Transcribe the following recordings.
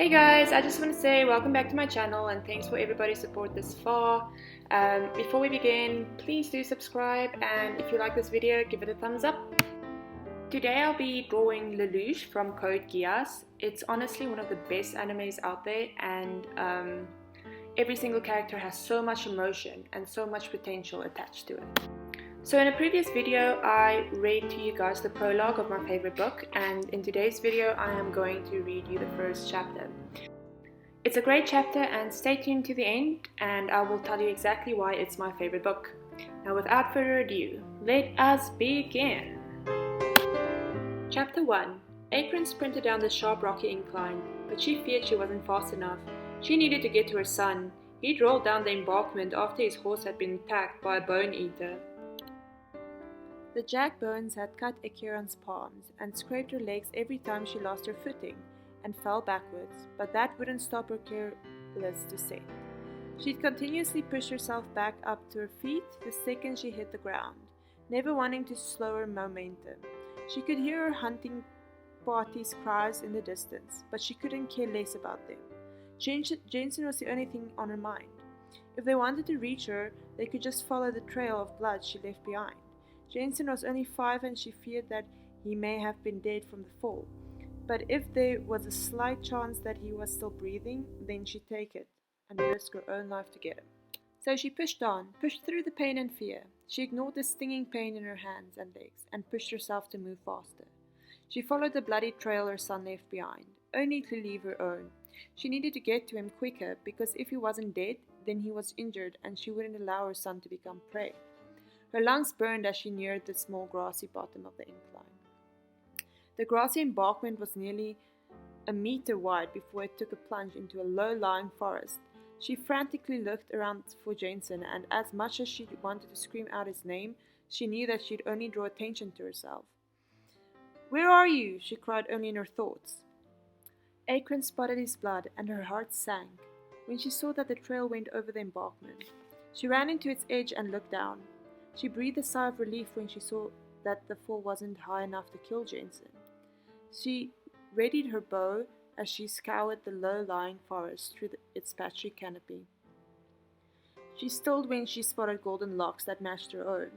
Hey guys, I just want to say welcome back to my channel and thanks for everybody's support this far. Before we begin, please do subscribe, and if you like this video, give it a thumbs up. Today I'll be drawing Lelouch from Code GEASS. It's honestly one of the best animes out there, and every single character has so much emotion and so much potential attached to it. So in a previous video, I read to you guys the prologue of my favorite book, and in today's video, I am going to read you the first chapter. It's a great chapter, and stay tuned to the end, and I will tell you exactly why it's my favorite book. Now without further ado, let us begin! Chapter 1. Akron sprinted down the sharp rocky incline, but she feared she wasn't fast enough. She needed to get to her son. He'd rolled down the embankment after his horse had been attacked by a bone eater. The jagged bones had cut Akron's palms and scraped her legs every time she lost her footing and fell backwards, but that wouldn't stop her careless descent. She'd continuously push herself back up to her feet the second she hit the ground, never wanting to slow her momentum. She could hear her hunting party's cries in the distance, but she couldn't care less about them. Jensen was the only thing on her mind. If they wanted to reach her, they could just follow the trail of blood she left behind. Jensen was only 5 and she feared that he may have been dead from the fall. But if there was a slight chance that he was still breathing, then she'd take it and risk her own life to get him. So she pushed on, pushed through the pain and fear. She ignored the stinging pain in her hands and legs and pushed herself to move faster. She followed the bloody trail her son left behind, only to leave her own. She needed to get to him quicker because if he wasn't dead, then he was injured and she wouldn't allow her son to become prey. Her lungs burned as she neared the small grassy bottom of the incline. The grassy embankment was nearly a meter wide before it took a plunge into a low-lying forest. She frantically looked around for Jensen, and as much as she wanted to scream out his name, she knew that she'd only draw attention to herself. "Where are you?" she cried only in her thoughts. Akron spotted his blood, and her heart sank when she saw that the trail went over the embankment. She ran into its edge and looked down. She breathed a sigh of relief when she saw that the fall wasn't high enough to kill Jensen. She readied her bow as she scoured the low-lying forest through its patchy canopy. She stilled when she spotted golden locks that matched her own.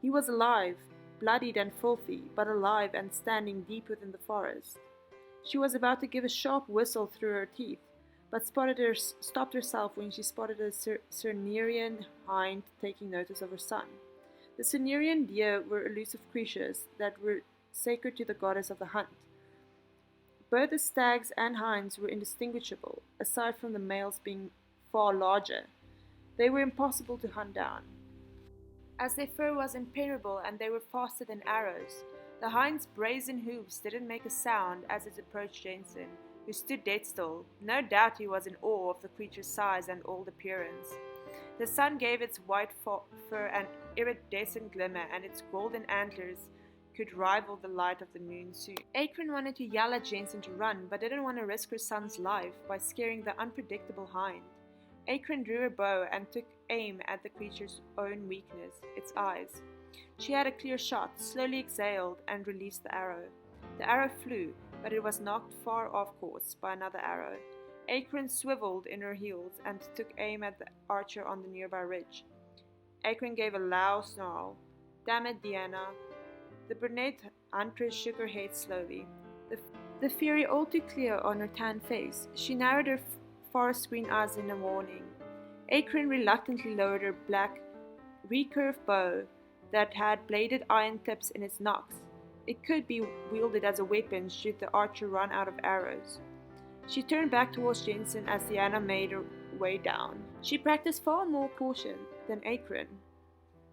He was alive, bloodied and filthy, but alive and standing deep within the forest. She was about to give a sharp whistle through her teeth, but stopped herself when she spotted a Cimmerian hind taking notice of her son. The Cimmerian deer were elusive creatures that were sacred to the goddess of the hunt. Both the stags and hinds were indistinguishable, aside from the males being far larger. They were impossible to hunt down, as their fur was impenetrable and they were faster than arrows. The hind's brazen hooves didn't make a sound as it approached Jensen, who stood dead still. No doubt he was in awe of the creature's size and old appearance. The sun gave its white fur an iridescent glimmer, and its golden antlers could rival the light of the moon soon. Akron wanted to yell at Jensen to run, but didn't want to risk her son's life by scaring the unpredictable hind. Akron drew her bow and took aim at the creature's own weakness, its eyes. She had a clear shot, slowly exhaled, and released the arrow. The arrow flew, but it was knocked far off course by another arrow. Akron swiveled in her heels and took aim at the archer on the nearby ridge. Akron gave a loud snarl. "Damn it, Diana." The brunette huntress shook her head slowly, the fury all too clear on her tanned face. She narrowed her forest green eyes in a warning. Akron reluctantly lowered her black, recurved bow that had bladed iron tips in its nocks. It could be wielded as a weapon should the archer run out of arrows. She turned back towards Jensen as Diana made her way down. She practiced far more caution than Akron.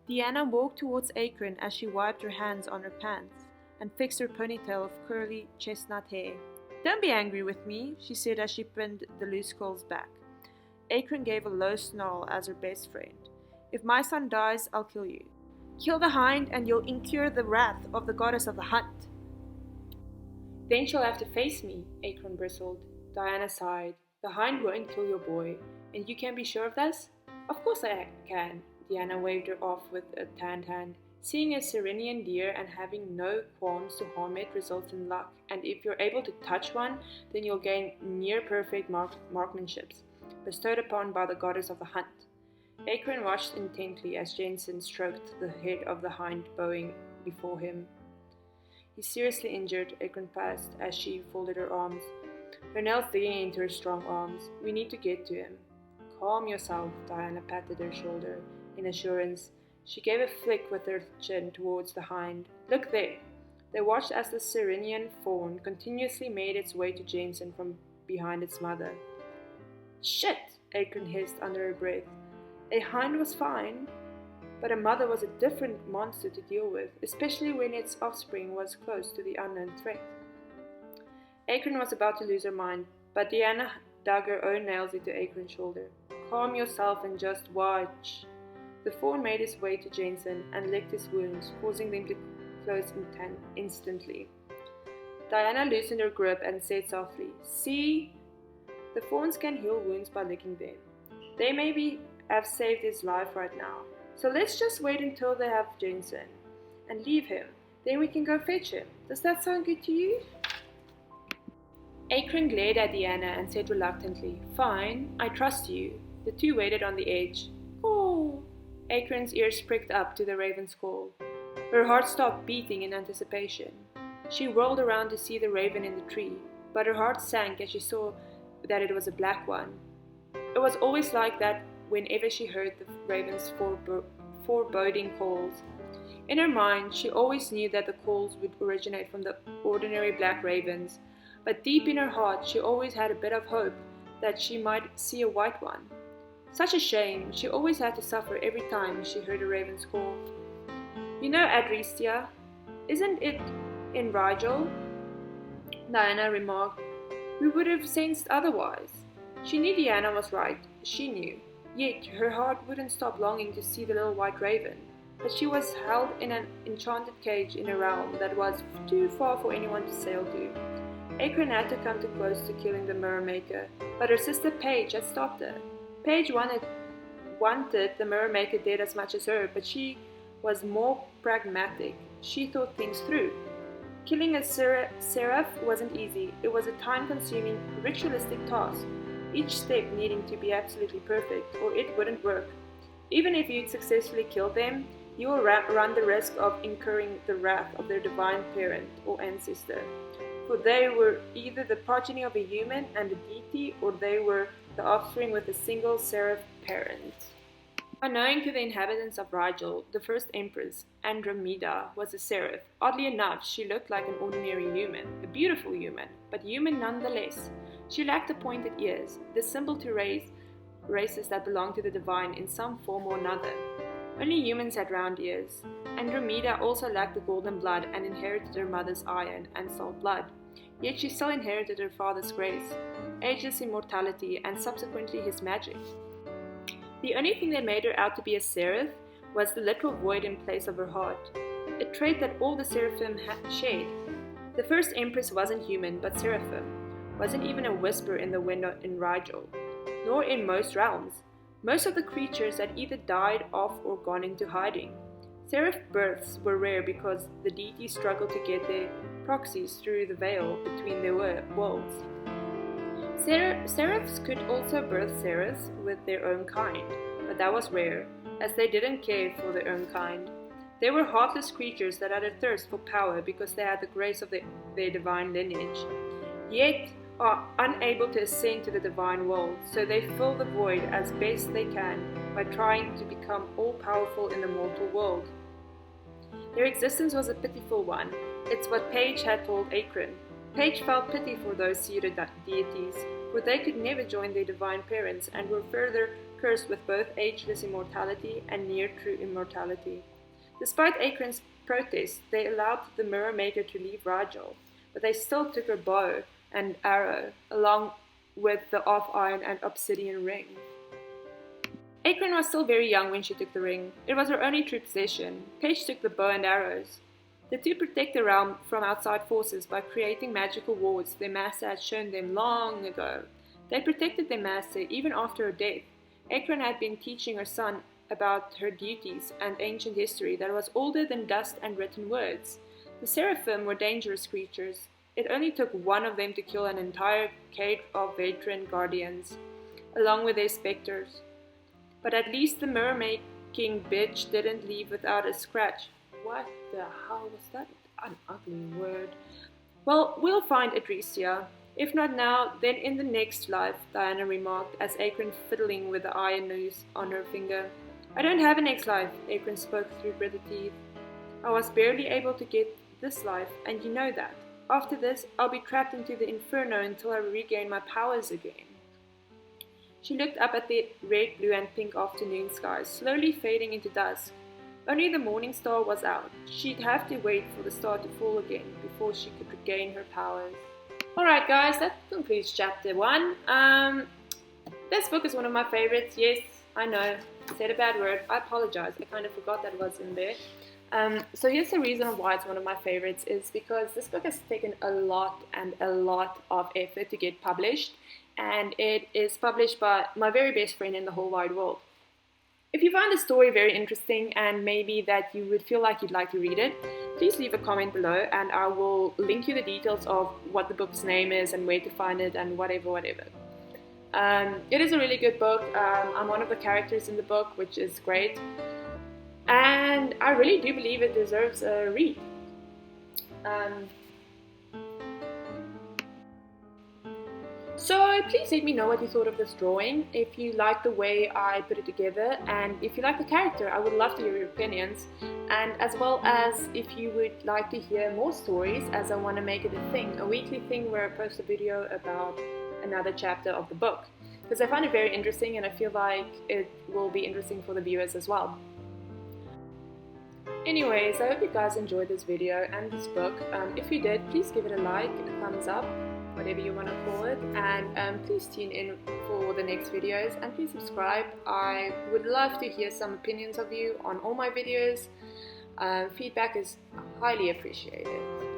Diana walked towards Akron as she wiped her hands on her pants and fixed her ponytail of curly chestnut hair. "Don't be angry with me," she said as she pinned the loose curls back. Akron gave a low snarl as her best friend. "If my son dies, I'll kill you. Kill the hind and you'll incur the wrath of the goddess of the hunt." "Then she'll have to face me," Akron bristled. Diana sighed. "The hind won't kill your boy, and you can be sure of this?" "Of course I can." Diana waved her off with a tanned hand. Seeing a Serenian deer and having no qualms to harm it results in luck, and if you're able to touch one, then you'll gain near-perfect marksmanships, bestowed upon by the goddess of the hunt. Akron watched intently as Jensen stroked the head of the hind bowing before him. He's seriously injured, Akron passed as she folded her arms, her nails digging into her strong arms. We need to get to him. Calm yourself, Diana patted her shoulder. In assurance, she gave a flick with her chin towards the hind. Look there! They watched as the Serenian fawn continuously made its way to Jensen from behind its mother. Shit! Akron hissed under her breath. A hind was fine, but a mother was a different monster to deal with, especially when its offspring was close to the unknown threat. Akron was about to lose her mind, but Diana dug her own nails into Akron's shoulder. Calm yourself and just watch. The fawn made his way to Jensen and licked his wounds, causing them to close instantly. Diana loosened her grip and said softly, See? The fawns can heal wounds by licking them. They maybe have saved his life right now. So let's just wait until they have Jensen and leave him. Then we can go fetch him. Does that sound good to you? Akron glared at Diana and said reluctantly, Fine, I trust you. The two waited on the edge. Oh! Akron's ears pricked up to the raven's call. Her heart stopped beating in anticipation. She whirled around to see the raven in the tree, but her heart sank as she saw that it was a black one. It was always like that whenever she heard the raven's foreboding calls. In her mind, she always knew that the calls would originate from the ordinary black ravens, but deep in her heart she always had a bit of hope that she might see a white one. Such a shame, she always had to suffer every time she heard a raven's call. You know, Adristia, isn't it in Rigel? Diana remarked. We would have sensed otherwise. She knew Diana was right, she knew. Yet her heart wouldn't stop longing to see the little white raven. But she was held in an enchanted cage in a realm that was too far for anyone to sail to. Akron had to come too close to killing the Mirror Maker, but her sister Paige had stopped her. Paige wanted the Mirror Maker dead as much as her, but she was more pragmatic. She thought things through. Killing a seraph wasn't easy. It was a time-consuming, ritualistic task, each step needing to be absolutely perfect, or it wouldn't work. Even if you'd successfully killed them, you will run the risk of incurring the wrath of their divine parent or ancestor. For they were either the progeny of a human and a deity, or they were the offspring with a single seraph parent. Unknowing to the inhabitants of Rigel, the first empress, Andromeda, was a seraph. Oddly enough, she looked like an ordinary human, a beautiful human, but human nonetheless. She lacked the pointed ears, the symbol to races that belong to the divine in some form or another. Only humans had round ears. Andromeda also lacked the golden blood and inherited her mother's iron and salt blood. Yet she still inherited her father's grace, ageless immortality, and subsequently his magic. The only thing that made her out to be a seraph was the literal void in place of her heart, a trait that all the seraphim shared. The first empress wasn't human, but seraphim, wasn't even a whisper in the wind in Rigel, nor in most realms. Most of the creatures had either died off or gone into hiding. Seraph births were rare because the deities struggled to get their proxies through the veil between their worlds. Seraphs could also birth seraphs with their own kind, but that was rare, as they didn't care for their own kind. They were heartless creatures that had a thirst for power because they had the grace of their divine lineage, yet are unable to ascend to the divine world, so they fill the void as best they can by trying to become all-powerful in the mortal world. Their existence was a pitiful one. It's what Paige had told Akron. Paige felt pity for those pseudo-deities, for they could never join their divine parents and were further cursed with both ageless immortality and near-true immortality. Despite Akron's protests, they allowed the Mirror Maker to leave Rigel, but they still took her bow and arrow, along with the off-iron and obsidian ring. Akron was still very young when she took the ring. It was her only true possession. Paige took the bow and arrows. The two protect the realm from outside forces by creating magical wards their master had shown them long ago. They protected their master even after her death. Akron had been teaching her son about her duties and ancient history that was older than dust and written words. The seraphim were dangerous creatures. It only took one of them to kill an entire cadre of veteran guardians, along with their specters. But at least the mirror-making bitch didn't leave without a scratch. What the hell was that? An ugly word. Well, we'll find Adresia. If not now, then in the next life, Diana remarked as Akron fiddling with the iron noose on her finger. I don't have a next life, Akron spoke through gritted teeth. I was barely able to get this life, and you know that. After this, I'll be trapped into the inferno until I regain my powers again. She looked up at the red, blue, and pink afternoon skies, slowly fading into dusk. Only the morning star was out. She'd have to wait for the star to fall again before she could regain her powers. Alright guys, that concludes chapter 1. This book is one of my favorites. Yes, I know, I said a bad word. I apologize. I kind of forgot that was in there. So here's the reason why it's one of my favorites is because this book has taken a lot of effort to get published, and it is published by my very best friend in the whole wide world. If you find the story very interesting and maybe that you would feel like you'd like to read it, please leave a comment below and I will link you the details of what the book's name is and where to find it and whatever. It is a really good book. I'm one of the characters in the book, which is great. And I really do believe it deserves a read. So please let me know what you thought of this drawing, if you like the way I put it together, and if you like the character. I would love to hear your opinions, and as well as if you would like to hear more stories, as I want to make it a weekly thing where I post a video about another chapter of the book, because I find it very interesting and I feel like it will be interesting for the viewers as well. Anyways, I hope you guys enjoyed this video and this book. If you did, please give it a like, a thumbs up, whatever you want to call it, and please tune in for the next videos, and please subscribe. I would love to hear some opinions of you on all my videos. Feedback is highly appreciated.